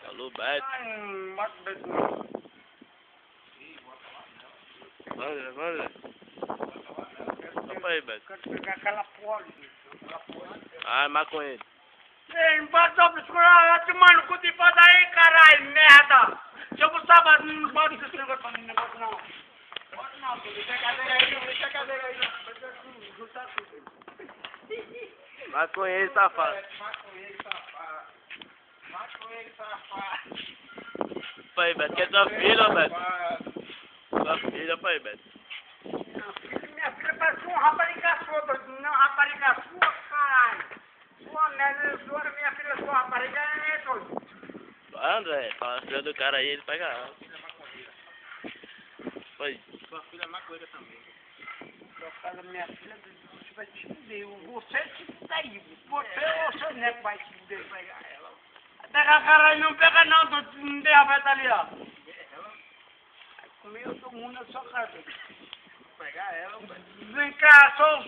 Alô, Beto. Manda. Opa aí, Beto. Quero pegar aquela porra. Ah, maconheiro. Ei, bota obscurar, tomar no cu de foda aí, caralho, merda! Se eu gostava, não bota esse negócio pra mim, negócio não. Bota não, filho, deixa a cadeira aí, deixa a cadeira aí. Juntar tudo. Maconheiro safado. Maconheiro safado. Opa aí, Beto. Que é tua filha, Beto? Tua filha, opa aí, Beto. Minha filha parece um rapariga sua, não rapariga sua, caralho. Sua merda, minha filha sua rapariga é doido. André, fala a filha do cara aí, ele pega ela. Foi. Sua filha é maconheira também. Eu falo, minha filha, você vai te fuder. Você se fuder aí. Você ou seu neto vai se fuder pegar ela. Pega, caralho, não pega não, tô não derrubando ali, ó. Comigo todo mundo é só cara. Pegar ela, vem cá, sou